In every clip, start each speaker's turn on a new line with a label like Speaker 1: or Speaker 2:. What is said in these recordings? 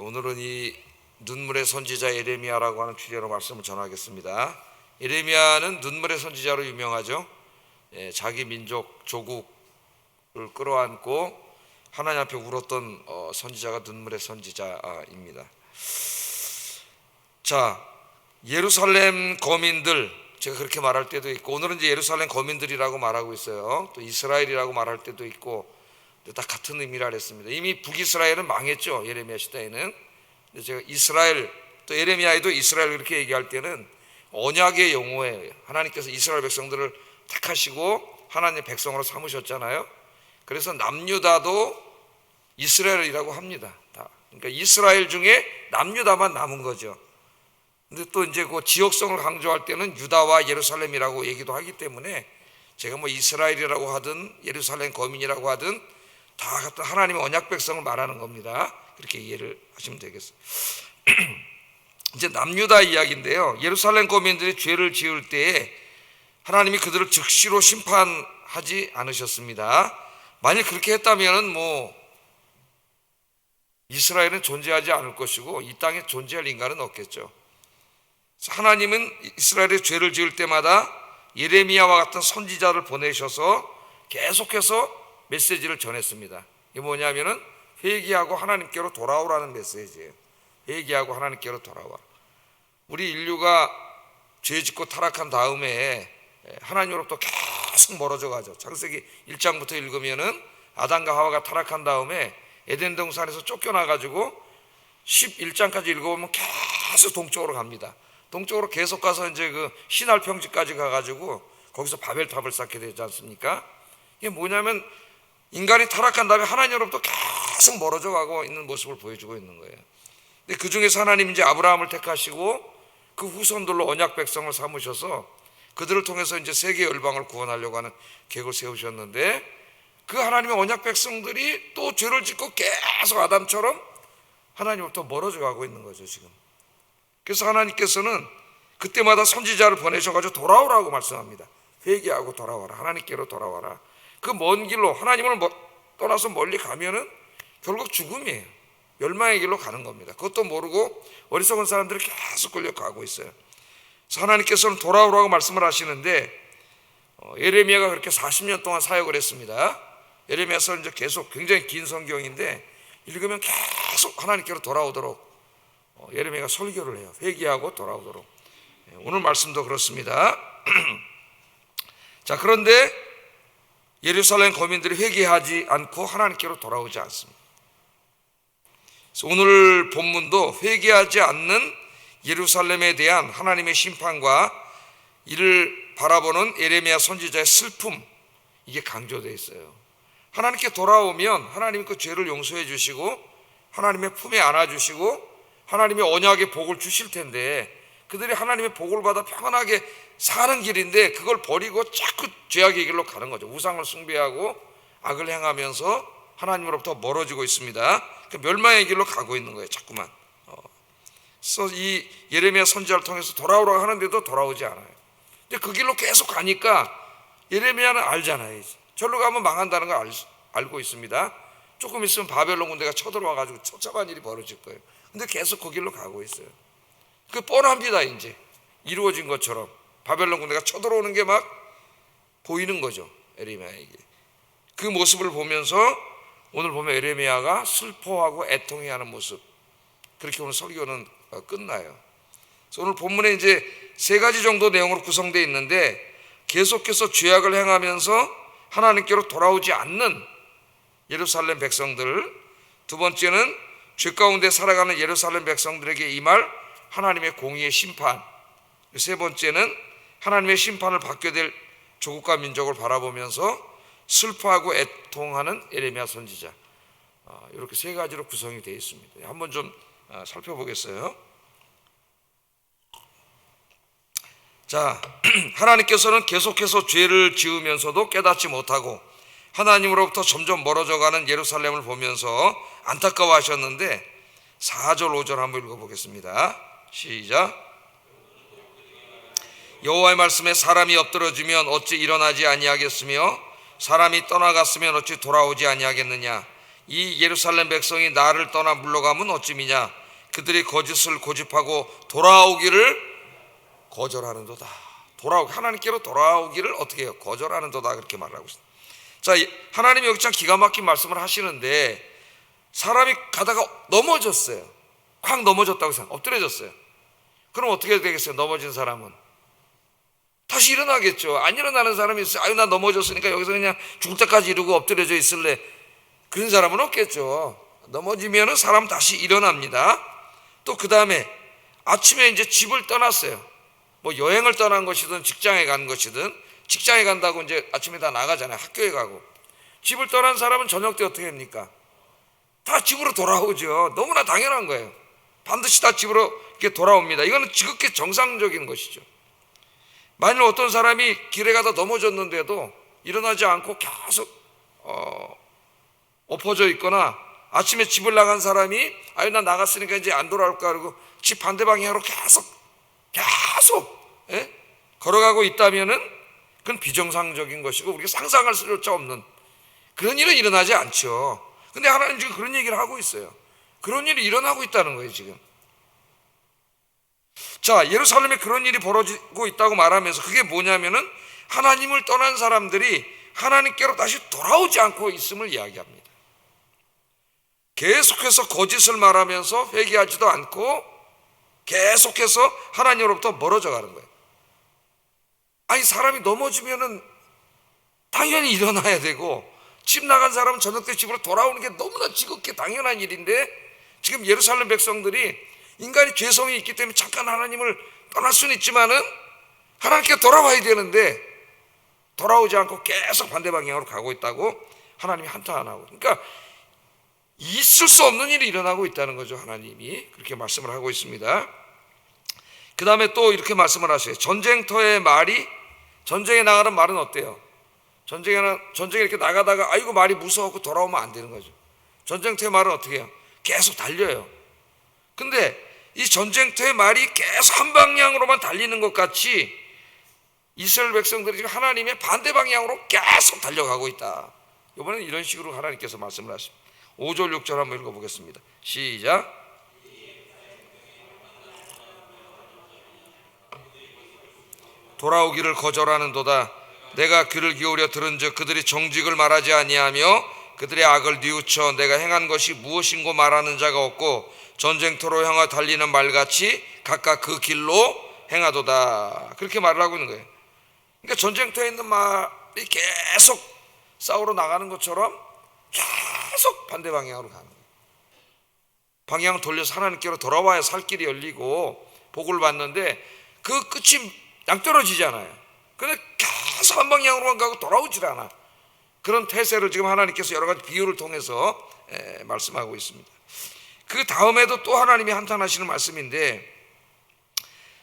Speaker 1: 오늘은 이 눈물의 선지자 예레미야라고 하는 주제로 말씀을 전하겠습니다. 예레미야는 눈물의 선지자로 유명하죠. 자기 민족 조국을 끌어안고 하나님 앞에 울었던 선지자가 눈물의 선지자입니다. 자, 예루살렘 거민들, 제가 그렇게 말할 때도 있고, 오늘은 이제 예루살렘 거민들이라고 말하고 있어요. 또 이스라엘이라고 말할 때도 있고, 다 같은 의미라 했습니다. 이미 북이스라엘은 망했죠, 예레미야 시대에는. 근데 제가 이스라엘, 또 예레미야에도 이스라엘 그렇게 얘기할 때는 언약의 용어예요. 하나님께서 이스라엘 백성들을 택하시고 하나님의 백성으로 삼으셨잖아요. 그래서 남유다도 이스라엘이라고 합니다. 그러니까 이스라엘 중에 남유다만 남은 거죠. 근데 또 이제 그 지역성을 강조할 때는 유다와 예루살렘이라고 얘기도 하기 때문에 제가 뭐 이스라엘이라고 하든 예루살렘 거민이라고 하든 다 같은 하나님의 언약 백성을 말하는 겁니다. 그렇게 이해를 하시면 되겠어요. 이제 남유다 이야기인데요. 예루살렘 거민들이 죄를 지을 때에 하나님이 그들을 즉시로 심판하지 않으셨습니다. 만일 그렇게 했다면은 뭐 이스라엘은 존재하지 않을 것이고 이 땅에 존재할 인간은 없겠죠. 하나님은 이스라엘의 죄를 지을 때마다 예레미야와 같은 선지자를 보내셔서 계속해서 메시지를 전했습니다. 이게 뭐냐면은 회개하고 하나님께로 돌아오라는 메시지예요. 회개하고 하나님께로 돌아와. 우리 인류가 죄 짓고 타락한 다음에 하나님으로부터 계속 멀어져 가죠. 창세기 1장부터 읽으면은 아담과 하와가 타락한 다음에 에덴 동산에서 쫓겨나 가지고 11장까지 읽어보면 계속 동쪽으로 갑니다. 동쪽으로 계속 가서 이제 그 시날 평지까지 가가지고 거기서 바벨탑을 쌓게 되지 않습니까? 이게 뭐냐면 인간이 타락한 다음에 하나님으로부터 계속 멀어져 가고 있는 모습을 보여주고 있는 거예요. 근데 그 중에서 하나님 이제 아브라함을 택하시고 그 후손들로 언약 백성을 삼으셔서 그들을 통해서 이제 세계 열방을 구원하려고 하는 계획을 세우셨는데 그 하나님의 언약 백성들이 또 죄를 짓고 계속 아담처럼 하나님으로부터 멀어져 가고 있는 거죠 지금. 그래서 하나님께서는 그때마다 선지자를 보내셔가지고 돌아오라고 말씀합니다. 회개하고 돌아와라. 하나님께로 돌아와라. 그 먼 길로 하나님을 떠나서 멀리 가면은 결국 죽음이에요. 멸망의 길로 가는 겁니다. 그것도 모르고 어리석은 사람들이 계속 끌려가고 있어요. 그래서 하나님께서는 돌아오라고 말씀을 하시는데 예레미야가 그렇게 40년 동안 사역을 했습니다. 예레미야서는 이제 계속 굉장히 긴 성경인데 읽으면 계속 하나님께로 돌아오도록 예레미야가 설교를 해요. 회개하고 돌아오도록. 오늘 말씀도 그렇습니다. 자, 그런데 예루살렘 거민들이 회개하지 않고 하나님께로 돌아오지 않습니다. 그래서 오늘 본문도 회개하지 않는 예루살렘에 대한 하나님의 심판과 이를 바라보는 예레미야 선지자의 슬픔, 이게 강조되어 있어요. 하나님께 돌아오면 하나님이 그 죄를 용서해 주시고 하나님의 품에 안아주시고 하나님의 언약의 복을 주실 텐데 그들이 하나님의 복을 받아 평안하게 사는 길인데 그걸 버리고 자꾸 죄악의 길로 가는 거죠. 우상을 숭배하고 악을 행하면서 하나님으로부터 멀어지고 있습니다. 그 멸망의 길로 가고 있는 거예요. 자꾸만. 그래서 이 예레미야 선지자를 통해서 돌아오라고 하는데도 돌아오지 않아요. 근데 그 길로 계속 가니까 예레미야는 알잖아요. 절로 가면 망한다는 걸 알고 있습니다. 조금 있으면 바벨론 군대가 쳐들어와 가지고 처참한 일이 벌어질 거예요. 근데 계속 그 길로 가고 있어요. 그 뻔합니다. 이제 이루어진 것처럼 바벨론 군대가 쳐들어오는 게 막 보이는 거죠. 예레미야에게. 그 모습을 보면서 오늘 보면 예레미야가 슬퍼하고 애통해하는 모습, 그렇게 오늘 설교는 끝나요. 그래서 오늘 본문에 이제 세 가지 정도 내용으로 구성되어 있는데 계속해서 죄악을 행하면서 하나님께로 돌아오지 않는 예루살렘 백성들, 두 번째는 죄 가운데 살아가는 예루살렘 백성들에게 임할 하나님의 공의의 심판, 세 번째는 하나님의 심판을 받게 될 조국과 민족을 바라보면서 슬퍼하고 애통하는 예레미야 선지자, 이렇게 세 가지로 구성이 되어 있습니다. 한번 좀 살펴보겠어요. 자, 하나님께서는 계속해서 죄를 지으면서도 깨닫지 못하고 하나님으로부터 점점 멀어져가는 예루살렘을 보면서 안타까워하셨는데 4절 5절 한번 읽어보겠습니다. 시작. 여호와의 말씀에 사람이 엎드러지면 어찌 일어나지 아니하겠으며 사람이 떠나갔으면 어찌 돌아오지 아니하겠느냐. 이 예루살렘 백성이 나를 떠나 물러가면 어찌미냐. 그들이 거짓을 고집하고 돌아오기를 거절하는도다. 하나님께로 돌아오기를 어떻게 해요? 거절하는도다. 그렇게 말하고 있습니다. 자, 하나님이 여기 참 기가 막힌 말씀을 하시는데, 사람이 가다가 넘어졌어요. 콱 넘어졌다고 생각, 엎드려졌어요. 그럼 어떻게 되겠어요? 넘어진 사람은 다시 일어나겠죠. 안 일어나는 사람이 있어요. 아유, 나 넘어졌으니까 여기서 그냥 죽을 때까지 이러고 엎드려져 있을래. 그런 사람은 없겠죠. 넘어지면은 사람 다시 일어납니다. 또 그 다음에 아침에 이제 집을 떠났어요. 뭐 여행을 떠난 것이든 직장에 간 것이든, 직장에 간다고 이제 아침에 다 나가잖아요. 학교에 가고. 집을 떠난 사람은 저녁 때 어떻게 합니까? 다 집으로 돌아오죠. 너무나 당연한 거예요. 반드시 다 집으로 이렇게 돌아옵니다. 이거는 지극히 정상적인 것이죠. 만일 어떤 사람이 길에 가다 넘어졌는데도 일어나지 않고 계속 엎어져 있거나, 아침에 집을 나간 사람이 아유, 나 나갔으니까 이제 안 돌아올까 그러고 집 반대 방향으로 계속 걸어가고 있다면은 그건 비정상적인 것이고 우리가 상상할 수조차 없는 그런 일은 일어나지 않죠. 근데 하나님 지금 그런 얘기를 하고 있어요. 그런 일이 일어나고 있다는 거예요, 지금. 자, 예루살렘에 그런 일이 벌어지고 있다고 말하면서 그게 뭐냐면은 하나님을 떠난 사람들이 하나님께로 다시 돌아오지 않고 있음을 이야기합니다. 계속해서 거짓을 말하면서 회개하지도 않고 계속해서 하나님으로부터 멀어져 가는 거예요. 아니, 사람이 넘어지면은 당연히 일어나야 되고, 집 나간 사람은 저녁 때 집으로 돌아오는 게 너무나 지극히 당연한 일인데, 지금 예루살렘 백성들이 인간이 죄성이 있기 때문에 잠깐 하나님을 떠날 수는 있지만은 하나님께 돌아와야 되는데 돌아오지 않고 계속 반대 방향으로 가고 있다고 하나님이 한탄하고, 그러니까 있을 수 없는 일이 일어나고 있다는 거죠. 하나님이 그렇게 말씀을 하고 있습니다. 그 다음에 또 이렇게 말씀을 하셔요. 전쟁터의 말이, 전쟁에 나가는 말은 어때요? 전쟁에 이렇게 나가다가 아이고 말이 무서워서 돌아오면 안 되는 거죠. 전쟁터의 말은 어떻게 해요? 계속 달려요. 근데 이 전쟁터의 말이 계속 한 방향으로만 달리는 것 같이 이스라엘 백성들이 지금 하나님의 반대 방향으로 계속 달려가고 있다. 이번에는 이런 식으로 하나님께서 말씀을 하십니다. 5절 6절 한번 읽어보겠습니다. 시작. 돌아오기를 거절하는도다. 내가 귀를 기울여 들은즉 그들이 정직을 말하지 아니하며 그들의 악을 뉘우쳐 내가 행한 것이 무엇인고 말하는 자가 없고 전쟁터로 향하 달리는 말같이 각각 그 길로 행하도다. 그렇게 말을 하고 있는 거예요. 그러니까 전쟁터에 있는 말이 계속 싸우러 나가는 것처럼 계속 반대 방향으로 가는 거예요. 방향을 돌려서 하나님께로 돌아와야 살 길이 열리고 복을 받는데 그 끝이 낭떨어지잖아요. 근데 계속 한 방향으로만 가고 돌아오질 않아. 그런 태세를 지금 하나님께서 여러 가지 비유를 통해서 말씀하고 있습니다. 그 다음에도 또 하나님이 한탄하시는 말씀인데,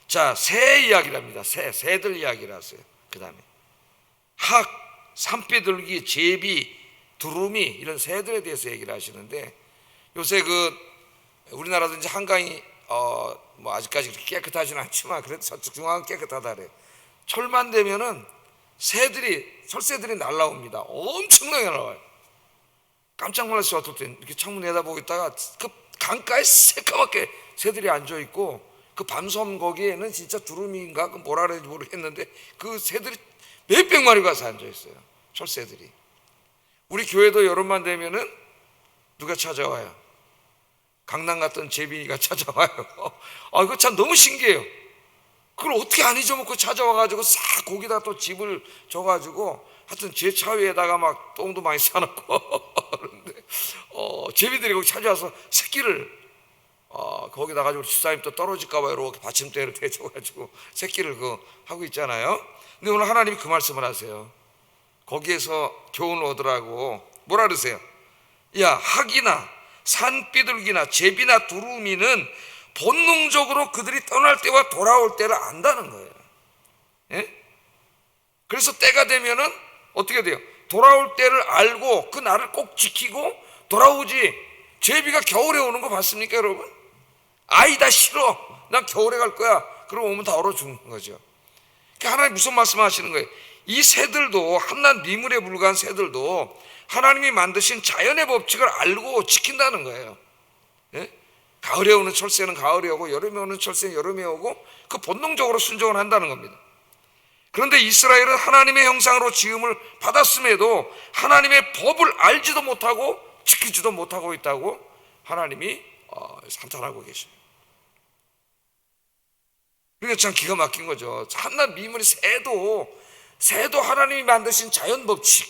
Speaker 1: 자, 새 이야기랍니다. 새들 이야기를 하세요. 그 다음에 학, 산비둘기, 제비, 두루미 이런 새들에 대해서 얘기를 하시는데, 요새 우리나라도 이제 한강이 뭐 아직까지 그렇게 깨끗하지는 않지만 그래도 저쪽 중앙은 깨끗하다 그래요. 철만 되면은 철새들이 날라옵니다. 엄청나게 날아와요. 깜짝 놀랐어요. 어떨 때 이렇게 창문 내다보고 있다가 그 강가에 새까맣게 새들이 앉아 있고, 그 밤섬 거기에는 진짜 두루미인가 그 뭐라 그러는지 모르겠는데 그 새들이 몇백 마리가 가서 앉아 있어요. 철새들이. 우리 교회도 여름만 되면은 누가 찾아와요? 강남 갔던 제비가 찾아와요. 이거 참 너무 신기해요. 그걸 어떻게 안 잊어먹고 찾아와가지고 싹 거기다 또 집을 줘가지고 하여튼 제 차 위에다가 막 똥도 많이 싸놓고 그런데 제비들이 거기 찾아와서 새끼를 거기다 가지고 집사님 또 떨어질까봐 이렇게 받침대를 대줘가지고 새끼를 하고 있잖아요. 근데 오늘 하나님이 그 말씀을 하세요. 거기에서 교훈을 얻으라고 뭐라 그러세요? 야, 학이나 산비둘기나 제비나 두루미는 본능적으로 그들이 떠날 때와 돌아올 때를 안다는 거예요. 예? 그래서 때가 되면은 어떻게 돼요? 돌아올 때를 알고 그 날을 꼭 지키고 돌아오지. 제비가 겨울에 오는 거 봤습니까, 여러분? 아이다, 싫어, 난 겨울에 갈 거야. 그러고 오면 다 얼어 죽는 거죠. 그러니까 하나님 무슨 말씀 하시는 거예요? 이 새들도, 한낱 미물에 불과한 새들도 하나님이 만드신 자연의 법칙을 알고 지킨다는 거예요. 예? 가을에 오는 철새는 가을에 오고 여름에 오는 철새는 여름에 오고 그 본능적으로 순종을 한다는 겁니다. 그런데 이스라엘은 하나님의 형상으로 지음을 받았음에도 하나님의 법을 알지도 못하고 지키지도 못하고 있다고 하나님이 산탄하고 계십니다. 그러니까 참 기가 막힌 거죠. 한낱 미물이 새도 하나님이 만드신 자연 법칙,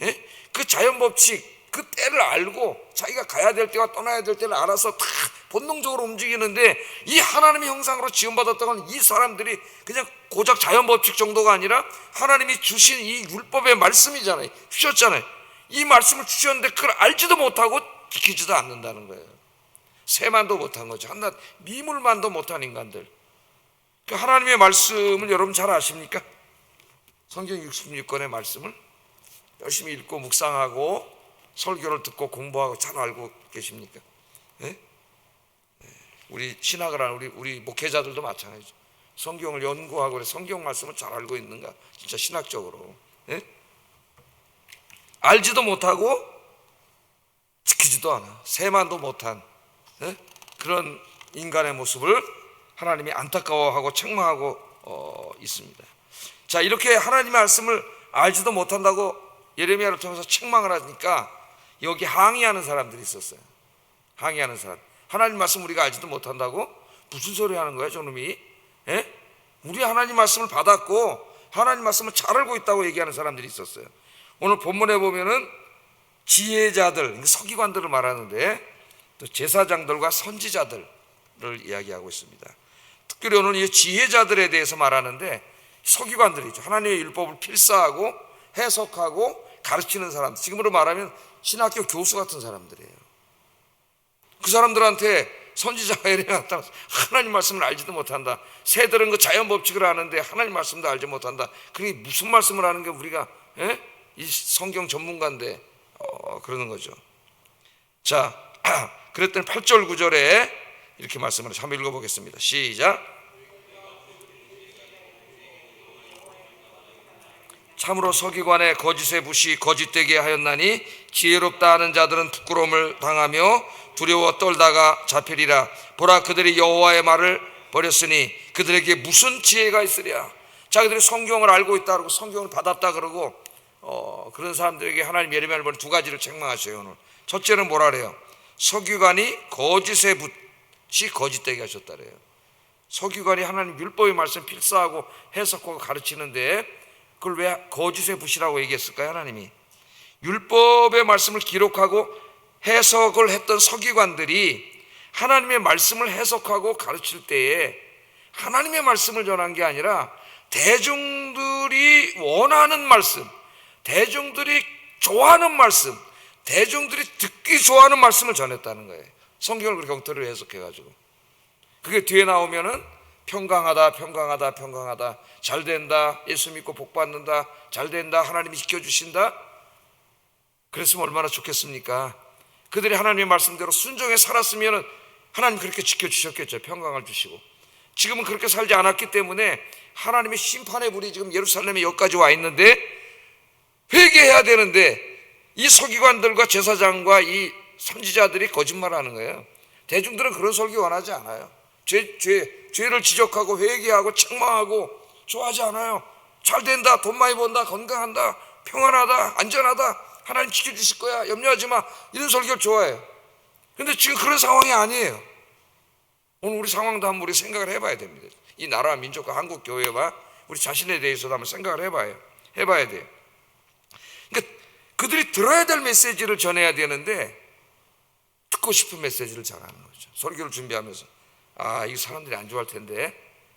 Speaker 1: 예? 그 자연 법칙, 그 때를 알고 자기가 가야 될 때와 떠나야 될 때를 알아서 다 본능적으로 움직이는데, 이 하나님의 형상으로 지음받았다는 이 사람들이 그냥 고작 자연 법칙 정도가 아니라 하나님이 주신 이 율법의 말씀이잖아요. 주셨잖아요. 이 말씀을 주셨는데 그걸 알지도 못하고 지키지도 않는다는 거예요. 새만도 못한 거죠. 한낱 미물만도 못한 인간들. 그 하나님의 말씀을 여러분 잘 아십니까? 성경 66권의 말씀을 열심히 읽고 묵상하고 설교를 듣고 공부하고 잘 알고 계십니까? 네? 우리 신학을 하는 우리 목회자들도 마찬가지죠. 성경을 연구하고 성경 말씀을 잘 알고 있는가? 진짜 신학적으로. 네? 알지도 못하고 지키지도 않아. 새만도 못한 그런 인간의 모습을 하나님이 안타까워하고 책망하고 있습니다. 자, 이렇게 하나님의 말씀을 알지도 못한다고 예레미야를 통해서 책망을 하니까 여기 항의하는 사람들이 있었어요. 항의하는 사람. 하나님 말씀 우리가 알지도 못한다고? 무슨 소리 하는 거야 저놈이? 예? 우리 하나님 말씀을 받았고 하나님 말씀을 잘 알고 있다고 얘기하는 사람들이 있었어요. 오늘 본문에 보면은 지혜자들, 서기관들을 말하는데 또 제사장들과 선지자들을 이야기하고 있습니다. 특별히 오늘 이 지혜자들에 대해서 말하는데 서기관들이죠. 하나님의 율법을 필사하고 해석하고 가르치는 사람, 지금으로 말하면 신학교 교수 같은 사람들이에요. 그 사람들한테 선지자가 예레미야가 나타나서 하나님 말씀을 알지도 못한다. 새들은 그 자연 법칙을 아는데 하나님 말씀도 알지 못한다. 그게 무슨 말씀을 하는 게 우리가 이 성경 전문가인데 그러는 거죠. 자, 그랬더니 8절 9절에 이렇게 말씀을 한번 읽어보겠습니다. 시작. 참으로 서기관의 거짓의 붓이 거짓되게 하였나니 지혜롭다 하는 자들은 부끄러움을 당하며 두려워 떨다가 잡히리라. 보라, 그들이 여호와의 말을 버렸으니 그들에게 무슨 지혜가 있으랴. 자기들이 성경을 알고 있다 그러고 성경을 받았다 그러고 그런 사람들에게 하나님 예레미야를 보내 두 가지를 책망하셔요. 오늘 첫째는 뭐라 그래요? 서기관이 거짓의 붓이 거짓되게 하셨다 그래요. 서기관이 하나님 율법의 말씀 필사하고 해석하고 가르치는데 그걸 왜 거짓의 붓이라고 얘기했을까요? 하나님이 율법의 말씀을 기록하고 해석을 했던 서기관들이 하나님의 말씀을 해석하고 가르칠 때에 하나님의 말씀을 전한 게 아니라 대중들이 원하는 말씀, 대중들이 좋아하는 말씀, 대중들이 듣기 좋아하는 말씀을 전했다는 거예요. 성경을 그렇게 엉터리로 해석해가지고. 그게 뒤에 나오면은 평강하다, 평강하다, 평강하다, 잘된다, 예수 믿고 복 받는다, 잘된다, 하나님이 지켜주신다. 그랬으면 얼마나 좋겠습니까? 그들이 하나님의 말씀대로 순종해 살았으면 하나님 그렇게 지켜주셨겠죠. 평강을 주시고. 지금은 그렇게 살지 않았기 때문에 하나님의 심판의 불이 지금 예루살렘에 여기까지 와 있는데 회개해야 되는데 이 서기관들과 제사장과 이 선지자들이 거짓말하는 거예요. 대중들은 그런 설교 원하지 않아요. 죄를 지적하고 회개하고 책망하고 좋아하지 않아요. 잘된다, 돈 많이 번다, 건강한다, 평안하다, 안전하다, 하나님 지켜주실 거야, 염려하지 마, 이런 설교를 좋아해요. 근데 지금 그런 상황이 아니에요. 오늘 우리 상황도 한번 우리 생각을 해봐야 됩니다. 이 나라와 민족과 한국 교회와 우리 자신에 대해서도 한번 생각을 해봐야 돼요. 그러니까 그들이 들어야 될 메시지를 전해야 되는데 듣고 싶은 메시지를 전하는 거죠. 설교를 준비하면서 이 사람들이 안 좋아할 텐데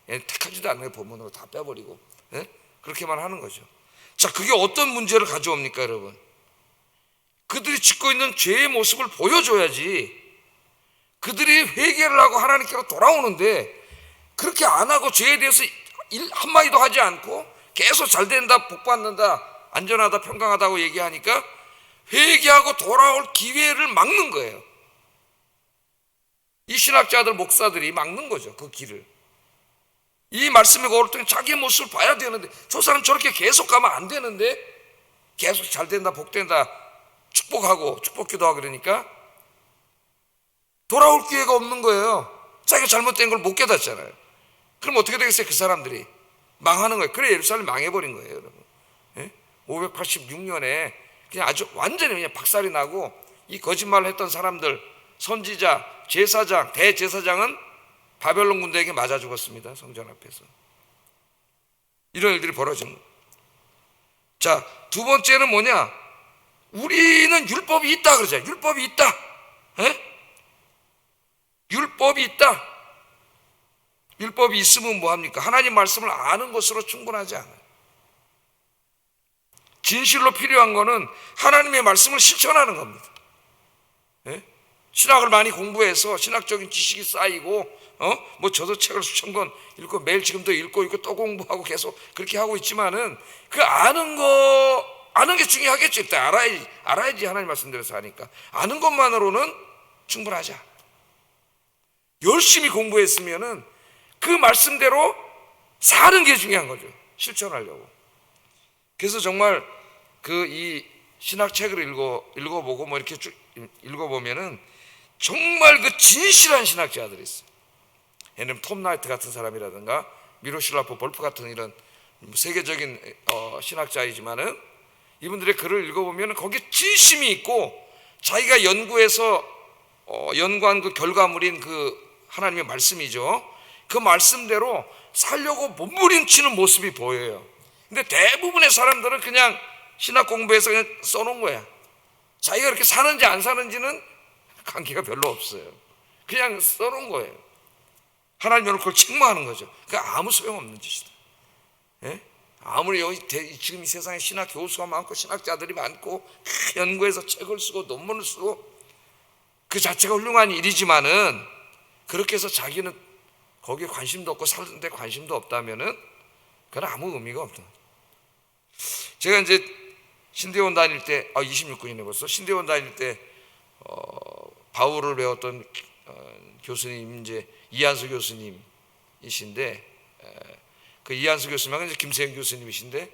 Speaker 1: 택하지도 않는 본문으로 다 빼버리고 그렇게만 하는 거죠. 자, 그게 어떤 문제를 가져옵니까, 여러분? 그들이 짓고 있는 죄의 모습을 보여줘야지. 그들이 회개를 하고 하나님께로 돌아오는데 그렇게 안 하고 죄에 대해서 한마디도 하지 않고 계속 잘된다, 복 받는다, 안전하다, 평강하다고 얘기하니까 회개하고 돌아올 기회를 막는 거예요. 이 신학자들, 목사들이 막는 거죠. 그 길을. 이 말씀에 걸었더니 자기의 모습을 봐야 되는데 저 사람 저렇게 계속 가면 안 되는데 계속 잘된다, 복된다, 축복하고 축복 기도하고 그러니까 돌아올 기회가 없는 거예요. 자기가 잘못된 걸 못 깨닫잖아요. 그럼 어떻게 되겠어요? 그 사람들이 망하는 거예요. 그래 예루살렘이 망해버린 거예요, 여러분. 586년에 그냥 아주 완전히 그냥 박살이 나고, 이 거짓말을 했던 사람들, 선지자, 제사장, 대제사장은 바벨론 군대에게 맞아 죽었습니다. 성전 앞에서. 이런 일들이 벌어진 거예요. 자, 두 번째는 뭐냐? 우리는 율법이 있다 그러죠. 율법이 있다. 율법이 있다. 율법이 있으면 뭐합니까? 하나님 말씀을 아는 것으로 충분하지 않아요. 진실로 필요한 거는 하나님의 말씀을 실천하는 겁니다. 신학을 많이 공부해서 신학적인 지식이 쌓이고, 뭐 저도 책을 수천 권 읽고 매일 지금도 읽고 또 공부하고 계속 그렇게 하고 있지만은, 그 아는 게 중요하겠죠. 일단 알아야지 하나님 말씀대로 하니까. 아는 것만으로는 충분하지 않아. 열심히 공부했으면은 그 말씀대로 사는 게 중요한 거죠. 실천하려고. 그래서 정말 이 신학책을 읽어보고 뭐 이렇게 쭉 읽어보면은 정말 그 진실한 신학자들이 있어요. 예를 들면 톰 나이트 같은 사람이라든가 미로실라프 볼프 같은 이런 세계적인 신학자이지만은, 이분들의 글을 읽어보면 거기에 진심이 있고, 자기가 연구해서 연구한 그 결과물인 그 하나님의 말씀이죠. 그 말씀대로 살려고 몸부림치는 모습이 보여요. 근데 대부분의 사람들은 그냥 신학 공부해서 그냥 써놓은 거야. 자기가 그렇게 사는지 안 사는지는 관계가 별로 없어요. 그냥 써놓은 거예요. 하나님으로 그걸 책망하는 거죠. 그게 아무 소용없는 짓이다. 아무리 지금 이 세상에 신학 교수가 많고 신학자들이 많고 연구해서 책을 쓰고 논문을 쓰고 그 자체가 훌륭한 일이지만은, 그렇게 해서 자기는 거기에 관심도 없고 사는데 관심도 없다면은 그건 아무 의미가 없다. 제가 이제 신대원 다닐 때 26군이네 벌써. 신대원 다닐 때 바울을 배웠던 교수님, 이제 이한수 교수님이신데, 그 이한수 교수님은 이제 김세영 교수님이신데,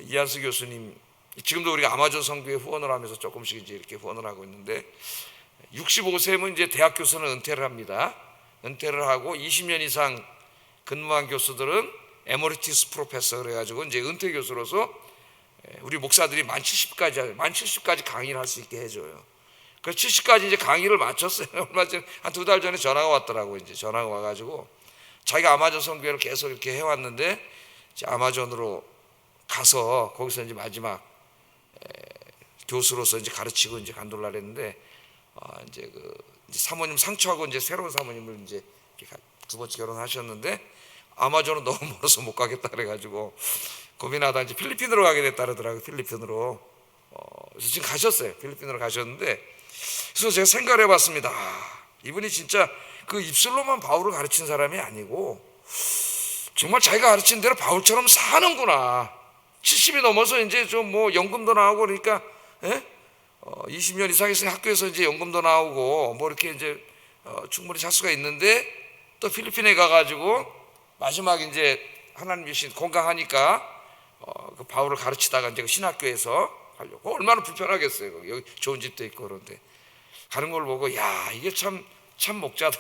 Speaker 1: 이한수 교수님 지금도 우리가 아마존 선교회 후원을 하면서 조금씩 이제 이렇게 후원을 하고 있는데, 65세면 이제 대학 교수는 은퇴를 합니다. 은퇴를 하고 20년 이상 근무한 교수들은 에머리티스 프로페서 그래가지고 이제 은퇴 교수로서 우리 목사들이 만 70까지 강의를 할 수 있게 해줘요. 그래서 70까지 이제 강의를 마쳤어요. 얼마 전에 한 2달 전에 전화가 왔더라고. 이제 전화가 와가지고 자기가 아마존 선교회를 계속 이렇게 해왔는데, 이제 아마존으로 가서 거기서 이제 마지막 교수로서 이제 가르치고 이제 간돌라 했는데, 이제 이제 사모님 상처하고 이제 새로운 사모님을 이제 두 번째 결혼하셨는데, 아마존은 너무 멀어서 못 가겠다 그래가지고 고민하다 이제 필리핀으로 가게 됐다 그러더라고요. 필리핀으로. 그래서 지금 가셨어요. 필리핀으로 가셨는데, 그래서 제가 생각을 해봤습니다. 이분이 진짜 그 입술로만 바울을 가르친 사람이 아니고 정말 자기가 가르친 대로 바울처럼 사는구나. 70이 넘어서 이제 좀 뭐 연금도 나오고 그러니까 20년 이상 있으니 학교에서 이제 연금도 나오고 뭐 이렇게 이제 충분히 살 수가 있는데, 또 필리핀에 가가지고 마지막에 이제 하나님 주신 건강하니까 그 바울을 가르치다가 이제 그 신학교에서 가려고. 얼마나 불편하겠어요. 여기 좋은 집도 있고 그런데 가는 걸 보고, 야, 이게 참 목자다.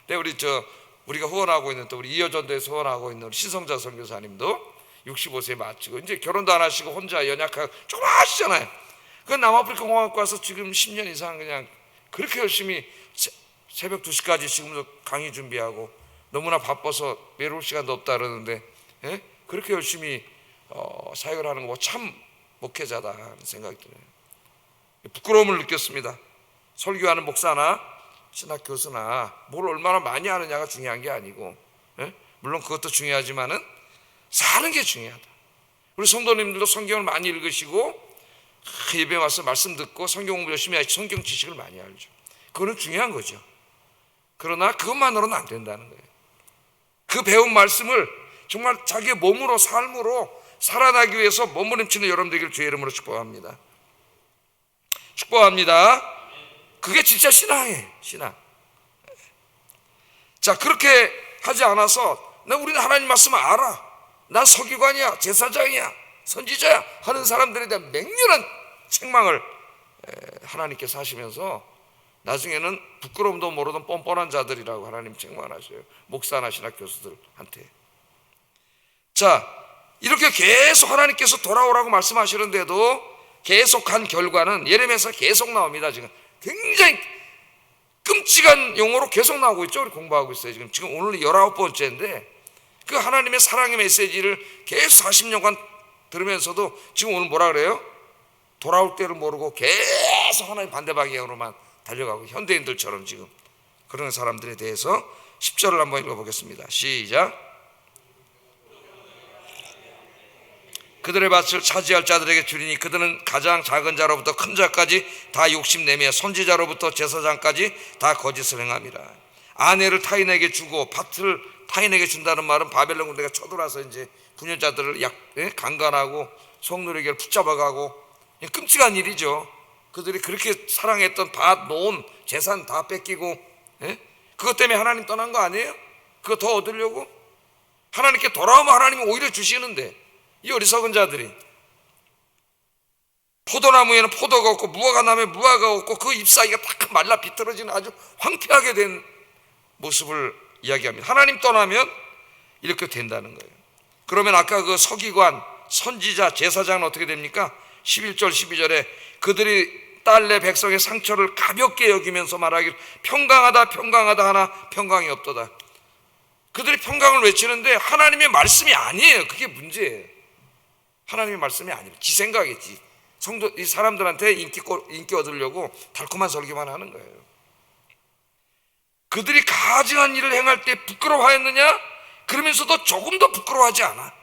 Speaker 1: 근데 우리가 후원하고 있는, 또 우리 이여전도에서 후원하고 있는 우리 신성자 선교사님도 65세 마치고 이제 결혼도 안 하시고 혼자 연약하고 조금 하시잖아요. 그 남아프리카 공화국 가서 지금 10년 이상 그냥 그렇게 열심히 새벽 2시까지 지금도 강의 준비하고, 너무나 바빠서 외로울 시간도 없다 그러는데 그렇게 열심히 사역을 하는 거 참 목회자다 하는 생각이 들어요. 부끄러움을 느꼈습니다. 설교하는 목사나 신학 교수나 뭘 얼마나 많이 하느냐가 중요한 게 아니고, 물론 그것도 중요하지만은 사는 게 중요하다. 우리 성도님들도 성경을 많이 읽으시고 예배 와서 말씀 듣고 성경 공부 열심히 하시고 성경 지식을 많이 알죠. 그거는 중요한 거죠. 그러나 그것만으로는 안 된다는 거예요. 그 배운 말씀을 정말 자기의 몸으로 삶으로 살아나기 위해서 몸부림치는 여러분 되기를 주의 이름으로 축복합니다. 축복합니다. 그게 진짜 신앙이에요. 신앙. 자, 그렇게 하지 않아서 우리는 하나님 말씀을 알아, 난 서기관이야, 제사장이야, 선지자야 하는 사람들에 대한 맹렬한 책망을 하나님께서 하시면서 나중에는 부끄러움도 모르던 뻔뻔한 자들이라고 하나님 책망하셔요. 목사나 신학 교수들한테. 자, 이렇게 계속 하나님께서 돌아오라고 말씀하시는데도 계속 한 결과는 예레미야에서 계속 나옵니다. 지금 굉장히 끔찍한 용어로 계속 나오고 있죠. 우리 공부하고 있어요. 지금 오늘 19번째인데 그 하나님의 사랑의 메시지를 계속 40년간 들으면서도 지금 오늘 뭐라 그래요? 돌아올 때를 모르고 계속 하나님 반대 방향으로만 달려가고 현대인들처럼 지금 그런 사람들에 대해서 10절을 한번 읽어보겠습니다. 시작. 그들의 밭을 차지할 자들에게 주리니 그들은 가장 작은 자로부터 큰 자까지 다 욕심내며 선지자로부터 제사장까지 다 거짓을 행함이라. 아내를 타인에게 주고 밭을 타인에게 준다는 말은 바벨론 군대가 쳐들어와서 이제 분연자들을 강간하고 성누리개를 붙잡아가고 끔찍한 일이죠. 그들이 그렇게 사랑했던 밭, 논, 재산 다 뺏기고 그것 때문에 하나님 떠난 거 아니에요? 그거 더 얻으려고? 하나님께 돌아오면 하나님이 오히려 주시는데 이 어리석은 자들이 포도나무에는 포도가 없고 무화과나무에 무화과가 없고 그 잎사귀가 딱 말라 비틀어지는 아주 황폐하게 된 모습을 이야기합니다. 하나님 떠나면 이렇게 된다는 거예요. 그러면 아까 그 서기관, 선지자, 제사장은 어떻게 됩니까? 11절 12절에 그들이 딸내 백성의 상처를 가볍게 여기면서 말하기를 평강하다 평강하다 하나 평강이 없도다. 그들이 평강을 외치는데 하나님의 말씀이 아니에요. 그게 문제예요. 하나님의 말씀이 아니에요. 지 생각이지. 성도 이 사람들한테 인기 얻으려고 달콤한 설교만 하는 거예요. 그들이 가증한 일을 행할 때 부끄러워하였느냐? 그러면서도 조금도 부끄러워하지 않아.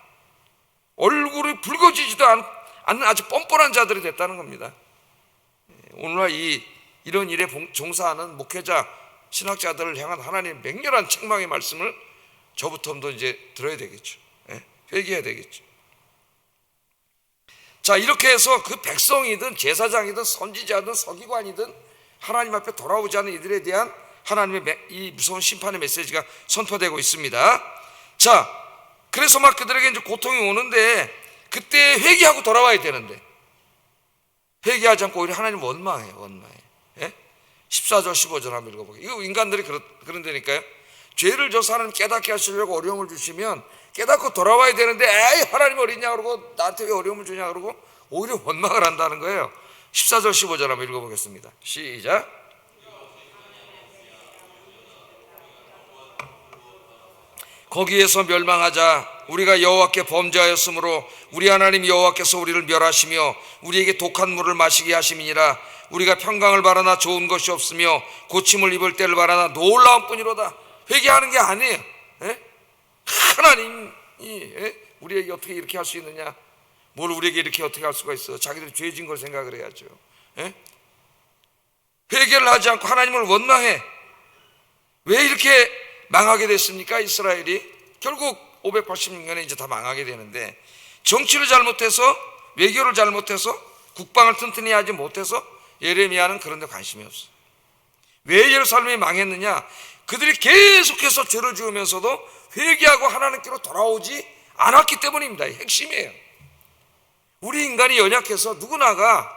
Speaker 1: 얼굴이 붉어지지도 않는 아주 뻔뻔한 자들이 됐다는 겁니다. 오늘날 이런 일에 종사하는 목회자, 신학자들을 향한 하나님의 맹렬한 책망의 말씀을 저부터도 이제 들어야 되겠죠. 회개해야 되겠죠. 자, 이렇게 해서 그 백성이든 제사장이든 선지자든 서기관이든 하나님 앞에 돌아오지 않은 이들에 대한 하나님의 이 무서운 심판의 메시지가 선포되고 있습니다. 자, 그래서 막 그들에게 이제 고통이 오는데 그때 회개하고 돌아와야 되는데 회개하지 않고 오히려 하나님 원망해요. 14절 15절 한번 읽어보게요. 이거 인간들이 그런다니까요. 죄를 져서 하나님 깨닫게 하시려고 어려움을 주시면 깨닫고 돌아와야 되는데 에이 하나님 어딨냐 그러고 나한테 왜 어려움을 주냐 그러고 오히려 원망을 한다는 거예요. 14절 15절 한번 읽어보겠습니다. 시작. 거기에서 멸망하자. 우리가 여호와께 범죄하였으므로 우리 하나님 여호와께서 우리를 멸하시며 우리에게 독한 물을 마시게 하심이니라. 우리가 평강을 바라나 좋은 것이 없으며 고침을 입을 때를 바라나 놀라운 뿐이로다. 회개하는 게 아니에요. 하나님이 우리에게 어떻게 이렇게 할 수 있느냐? 뭘 우리에게 이렇게 어떻게 할 수가 있어? 자기들이 죄진 걸 생각을 해야죠. 회개를 하지 않고 하나님을 원망해. 왜 이렇게 망하게 됐습니까? 이스라엘이 결국 586년에 이제 다 망하게 되는데 정치를 잘못해서 외교를 잘못해서 국방을 튼튼히 하지 못해서 예레미야는 그런 데 관심이 없어요. 왜 예루살렘이 망했느냐? 그들이 계속해서 죄를 지으면서도 회개하고 하나님께로 돌아오지 않았기 때문입니다. 핵심이에요. 우리 인간이 연약해서 누구나가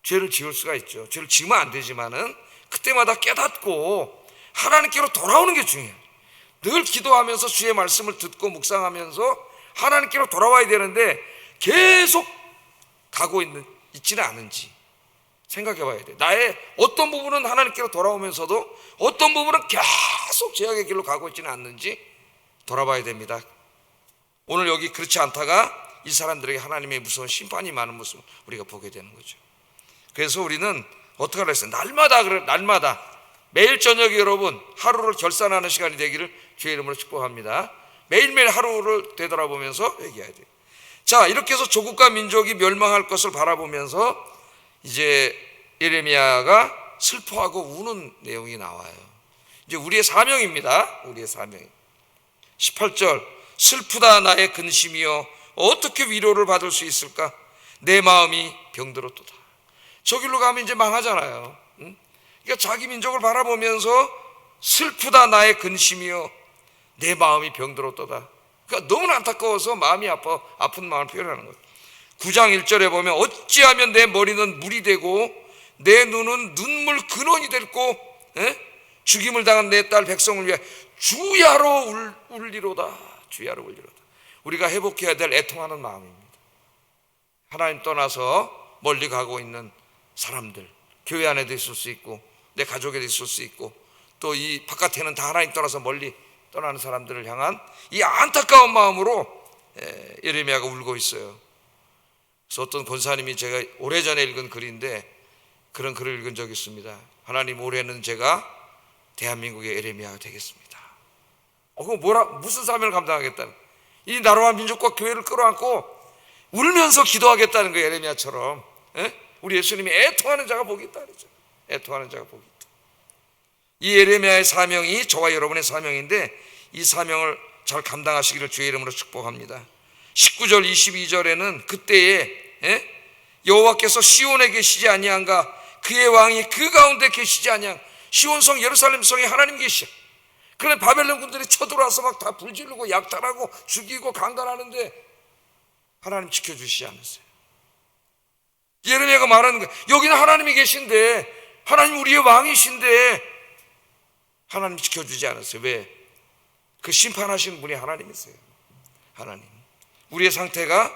Speaker 1: 죄를 지을 수가 있죠. 죄를 지으면 안 되지만은 그때마다 깨닫고 하나님께로 돌아오는 게 중요해요. 늘 기도하면서 주의 말씀을 듣고 묵상하면서 하나님께로 돌아와야 되는데 계속 가고 있지는 않은지 생각해 봐야 돼. 나의 어떤 부분은 하나님께로 돌아오면서도 어떤 부분은 계속 죄악의 길로 가고 있지는 않는지 돌아봐야 됩니다. 오늘 여기 그렇지 않다가 이 사람들에게 하나님의 무서운 심판이 많은 모습을 우리가 보게 되는 거죠. 그래서 우리는 어떻게 하려 했어요? 날마다 매일 저녁에 여러분 하루를 결산하는 시간이 되기를 주의 이름으로 축복합니다. 매일매일 하루를 되돌아보면서 회개해야 돼요. 자, 이렇게 해서 조국과 민족이 멸망할 것을 바라보면서 이제 예레미야가 슬퍼하고 우는 내용이 나와요. 이제 우리의 사명입니다. 우리의 사명. 18절 슬프다 나의 근심이여 어떻게 위로를 받을 수 있을까? 내 마음이 병들었도다. 저 길로 가면 이제 망하잖아요. 그러니까 자기 민족을 바라보면서 슬프다 나의 근심이여 내 마음이 병들었도다. 그러니까 너무 안타까워서 마음이 아픈 마음을 표현하는 거예요. 9장 1절에 보면 어찌하면 내 머리는 물이 되고 내 눈은 눈물 근원이 됐고 죽임을 당한 내 딸 백성을 위해 주야로 울리로다. 주야로 울리로다. 우리가 회복해야 될 애통하는 마음입니다. 하나님 떠나서 멀리 가고 있는 사람들, 교회 안에도 있을 수 있고 내 가족에도 있을 수 있고 또 이 바깥에는 다 하나님 떠나서 멀리 떠나는 사람들을 향한 이 안타까운 마음으로 예레미야가 울고 있어요. 그래서 어떤 권사님이 제가 오래전에 읽은 글인데 그런 글을 읽은 적이 있습니다. 하나님, 올해는 제가 대한민국의 예레미야가 되겠습니다. 그럼 무슨 사명을 감당하겠다는, 이 나라와 민족과 교회를 끌어안고 울면서 기도하겠다는 거예요. 예레미야처럼. 우리 예수님이 애통하는 자가 복이 있다 그러죠. 애통하는 자가 복이 있다. 이 예레미야의 사명이 저와 여러분의 사명인데 이 사명을 잘 감당하시기를 주의 이름으로 축복합니다. 19절 22절에는 그때에 여호와께서 시온에 계시지 아니한가, 그의 왕이 그 가운데 계시지 아니한, 시온성 예루살렘 성에 하나님 계시오. 그런데 바벨론 군들이 쳐들어와서 막 다 불지르고 약탈하고 죽이고 강간하는데 하나님 지켜주시지 않으세요. 예레미야가 말하는 거예요. 여기는 하나님이 계신데, 하나님 우리의 왕이신데 하나님 지켜주지 않으세요. 왜? 그 심판하시는 분이 하나님이세요. 하나님. 우리의 상태가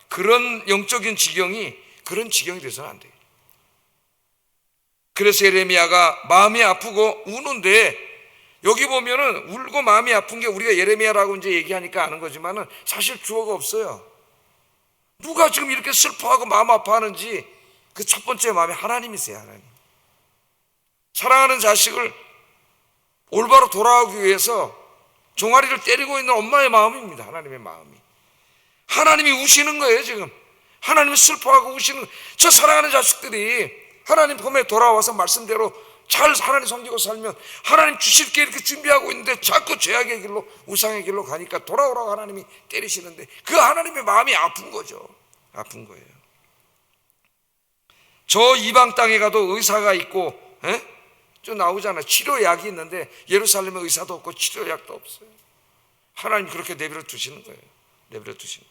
Speaker 1: 그런 영적인 지경이 그런 지경이 돼서는 안 돼요. 그래서 예레미야가 마음이 아프고 우는데, 여기 보면은 울고 마음이 아픈 게 우리가 예레미야라고 이제 얘기하니까 아는 거지만은 사실 주어가 없어요. 누가 지금 이렇게 슬퍼하고 마음 아파하는지 그 첫 번째 마음이 하나님이세요. 하나님. 사랑하는 자식을 올바로 돌아오기 위해서 종아리를 때리고 있는 엄마의 마음입니다. 하나님의 마음이. 하나님이 우시는 거예요. 지금 하나님이 슬퍼하고 우시는, 저 사랑하는 자식들이 하나님 품에 돌아와서 말씀대로 잘 하나님 섬기고 살면 하나님 주실 게 이렇게 준비하고 있는데 자꾸 죄악의 길로, 우상의 길로 가니까 돌아오라고 하나님이 때리시는데 그 하나님의 마음이 아픈 거죠. 아픈 거예요. 저 이방 땅에 가도 의사가 있고 좀 나오잖아요. 치료약이 있는데 예루살렘에 의사도 없고 치료약도 없어요. 하나님 그렇게 내버려 두시는 거예요. 내버려 두시는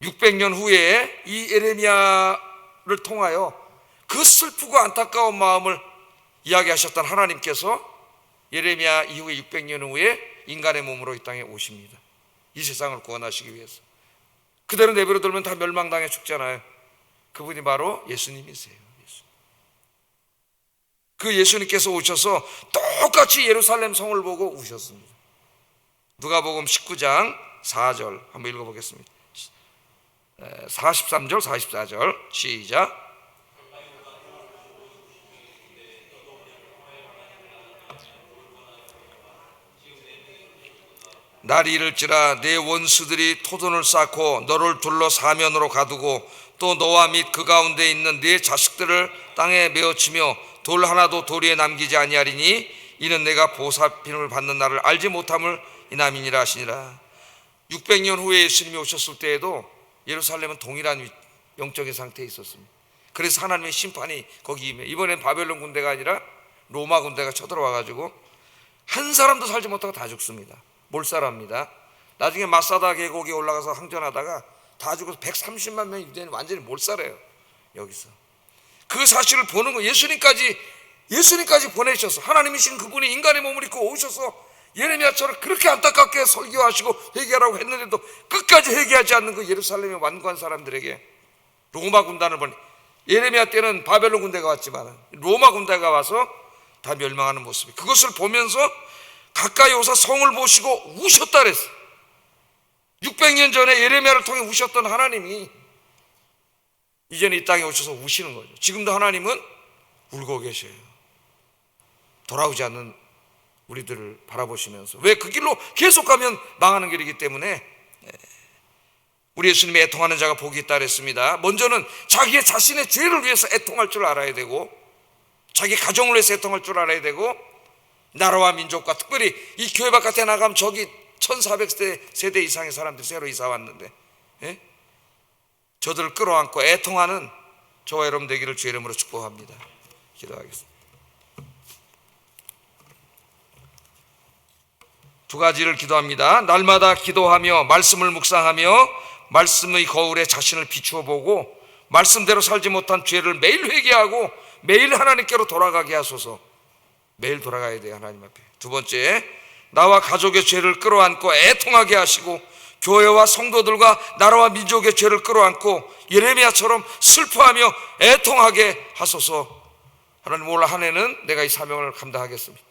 Speaker 1: 거예요. 600년 후에 이 예레미야를 통하여 그 슬프고 안타까운 마음을 이야기하셨던 하나님께서 예레미야 이후에 600년 후에 인간의 몸으로 이 땅에 오십니다. 이 세상을 구원하시기 위해서. 그대로 내버려 두면 다 멸망당해 죽잖아요. 그분이 바로 예수님이세요. 그 예수님께서 오셔서 똑같이 예루살렘 성을 보고 우셨습니다. 누가복음 19장 4절 한번 읽어보겠습니다. 43절 44절 시작. 날이 이를지라 내 원수들이 토돈을 쌓고 너를 둘러 사면으로 가두고 또 너와 및 그 가운데 있는 네 자식들을 땅에 메어치며 돌 하나도 도리에 남기지 아니하리니 이는 내가 보살핌을 받는 날을 알지 못함을 이남이니라 하시니라. 600년 후에 예수님이 오셨을 때에도 예루살렘은 동일한 영적인 상태에 있었습니다. 그래서 하나님의 심판이 거기 임해. 이번엔 바벨론 군대가 아니라 로마 군대가 쳐들어와 가지고 한 사람도 살지 못하고 다 죽습니다. 몰살합니다. 나중에 마사다 계곡에 올라가서 항전하다가 다 죽어서 130만 명이 유대인이 완전히 몰살해요. 여기서 그 사실을 보는 거. 예수님까지 보내셔서 하나님이신 그분이 인간의 몸을 입고 오셔서 예레미야처럼 그렇게 안타깝게 설교하시고 회개하라고 했는데도 끝까지 회개하지 않는 그 예루살렘에 완고한 사람들에게 로마 군단을 보내. 예레미야 때는 바벨론 군대가 왔지만 로마 군대가 와서 다 멸망하는 모습이, 그것을 보면서 가까이 오사 성을 보시고 우셨다 그랬어요. 600년 전에 예레미야를 통해 우셨던 하나님이 이제는 이 땅에 오셔서 우시는 거죠. 지금도 하나님은 울고 계셔요. 돌아오지 않는 우리들을 바라보시면서. 왜? 그 길로 계속 가면 망하는 길이기 때문에 우리 예수님이 애통하는 자가 복이 있다 그랬습니다. 먼저는 자기의 자신의 죄를 위해서 애통할 줄 알아야 되고, 자기 가정을 위해서 애통할 줄 알아야 되고, 나라와 민족과 특별히 이 교회 바깥에 나가면 저기 1400세대 이상의 사람들이 새로 이사 왔는데 저들을 끌어안고 애통하는 저와 여러분 되기를 주의 이름으로 축복합니다. 기도하겠습니다. 두 가지를 기도합니다. 날마다 기도하며 말씀을 묵상하며 말씀의 거울에 자신을 비추어 보고 말씀대로 살지 못한 죄를 매일 회개하고 매일 하나님께로 돌아가게 하소서. 매일 돌아가야 돼요, 하나님 앞에. 두 번째, 나와 가족의 죄를 끌어안고 애통하게 하시고 교회와 성도들과 나라와 민족의 죄를 끌어안고 예레미야처럼 슬퍼하며 애통하게 하소서. 하나님, 올 한 해는 내가 이 사명을 감당하겠습니다.